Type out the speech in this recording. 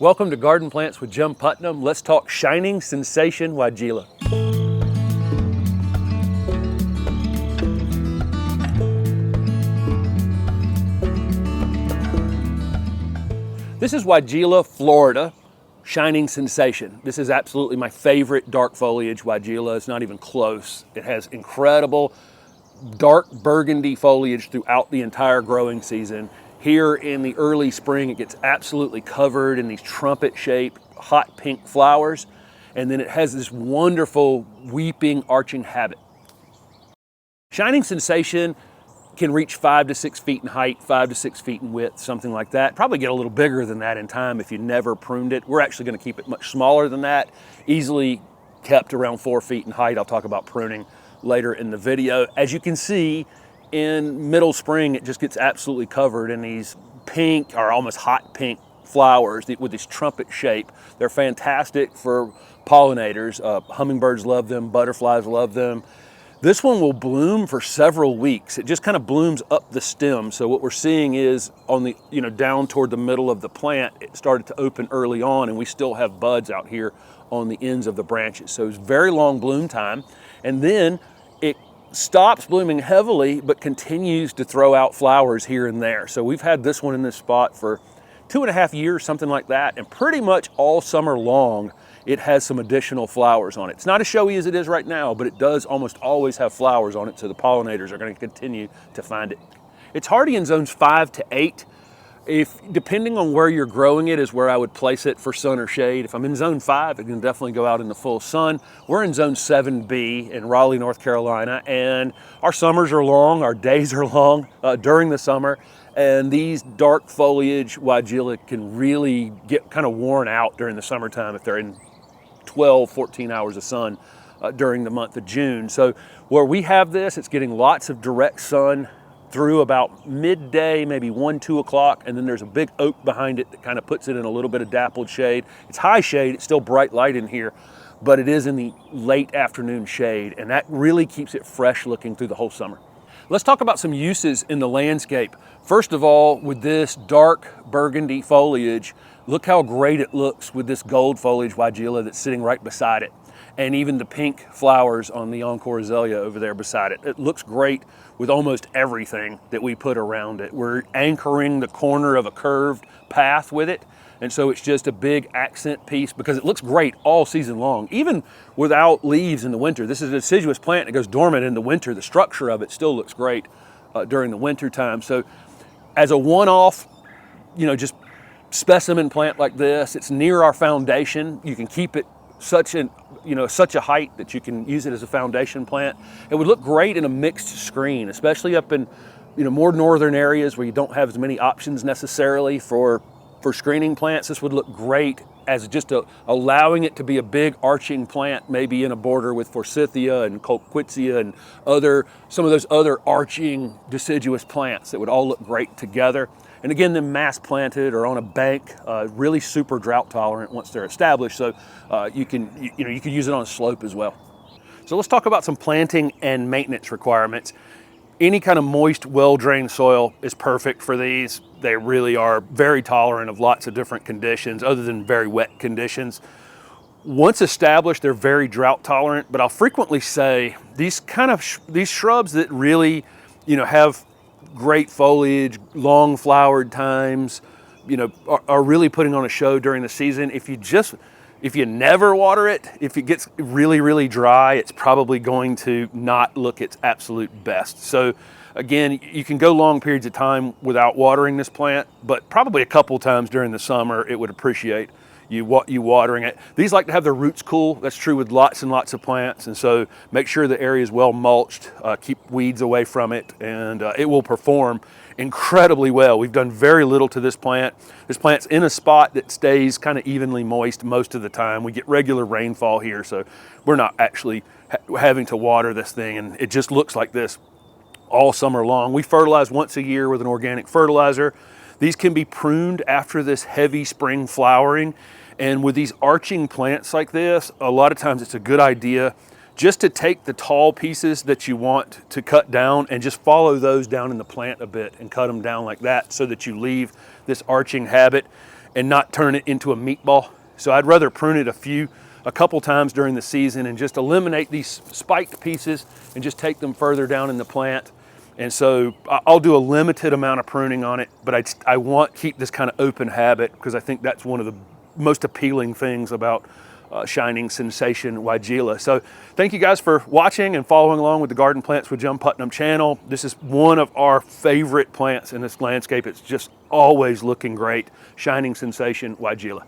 Welcome to Garden Plants with Jim Putnam. Let's talk Shining Sensation Weigela. This is Weigela, Florida, Shining Sensation. This is absolutely my favorite dark foliage Weigela. It's not even close. It has incredible dark burgundy foliage throughout the entire growing season. Here in the early spring, it gets absolutely covered in these trumpet-shaped hot pink flowers, and then it has this wonderful weeping arching habit. Shining Sensation can reach 5 to 6 feet in height, 5 to 6 feet in width, something like that. Probably get a little bigger than that in time if you never pruned it. We're actually going to keep it much smaller than that, easily kept around 4 feet in height. I'll talk about pruning later in the video. As you can see, in middle spring, it just gets absolutely covered in these pink or almost hot pink flowers with this trumpet shape. They're fantastic for pollinators. Hummingbirds love them, butterflies love them. This one will bloom for several weeks. It just kind of blooms up the stem. So what we're seeing is on the, down toward the middle of the plant, it started to open early on, and we still have buds out here on the ends of the branches. So it's very long bloom time. And then it stops blooming heavily, but continues to throw out flowers here and there. So we've had this one in this spot for 2.5 years, something like that. And pretty much all summer long, it has some additional flowers on it. It's not as showy as it is right now, but it does almost always have flowers on it. So the pollinators are going to continue to find it. It's hardy in zones 5 to 8. Depending on where you're growing it is where I would place it for sun or shade. If I'm in zone 5, it can definitely go out in the full sun. We're in zone 7B in Raleigh, North Carolina, and our summers are long, our days are long during the summer, and these dark foliage Weigela can really get kind of worn out during the summertime if they're in 12, 14 hours of sun during the month of June. So where we have this, it's getting lots of direct sun through about midday, maybe 1, 2 o'clock, and then there's a big oak behind it that kind of puts it in a little bit of dappled shade. It's high shade, it's still bright light in here, but it is in the late afternoon shade, and that really keeps it fresh looking through the whole summer. Let's talk about some uses in the landscape. First of all, with this dark burgundy foliage, look how great it looks with this gold foliage Weigela that's sitting right beside it. And even the pink flowers on the Encore Azalea over there beside it. It looks great with almost everything that we put around it. We're anchoring the corner of a curved path with it, and so it's just a big accent piece because it looks great all season long, even without leaves in the winter. This is a deciduous plant that goes dormant in the winter. The structure of it still looks great during the winter time. So as a one-off, just specimen plant like this, it's near our foundation. You can keep it such a height that you can use it as a foundation plant. It would look great in a mixed screen, especially up in more northern areas where you don't have as many options necessarily for screening plants. This would look great as just allowing it to be a big arching plant, maybe in a border with forsythia and colquitzia and some of those other arching deciduous plants that would all look great together. And again, they're mass planted or on a bank, really super drought tolerant once they're established. So you can use it on a slope as well. So let's talk about some planting and maintenance requirements. Any kind of moist, well-drained soil is perfect for these. They really are very tolerant of lots of different conditions other than very wet conditions. Once established, they're very drought tolerant, but I'll frequently say these shrubs that really, have great foliage, long flowered times, are really putting on a show during the season. If you never water it, if it gets really, really dry, it's probably going to not look its absolute best. So again, you can go long periods of time without watering this plant, but probably a couple times during the summer, it would appreciate you watering it. These like to have their roots cool. That's true with lots and lots of plants. And so make sure the area is well mulched, keep weeds away from it, and it will perform incredibly well. We've done very little to this plant. This plant's in a spot that stays kind of evenly moist most of the time. We get regular rainfall here, so we're not actually having to water this thing, and it just looks like this all summer long. We fertilize once a year with an organic fertilizer. These can be pruned after this heavy spring flowering. And with these arching plants like this, a lot of times it's a good idea just to take the tall pieces that you want to cut down and just follow those down in the plant a bit and cut them down like that so that you leave this arching habit. and not turn it into a meatball. So I'd rather prune it a couple times during the season and just eliminate these spiked pieces and just take them further down in the plant. And so I'll do a limited amount of pruning on it, but I want to keep this kind of open habit because I think that's one of the most appealing things about Shining Sensation Weigela. So thank you guys for watching and following along with the Garden Plants with Jim Putnam channel. This is one of our favorite plants in this landscape. It's just always looking great. Shining Sensation Weigela.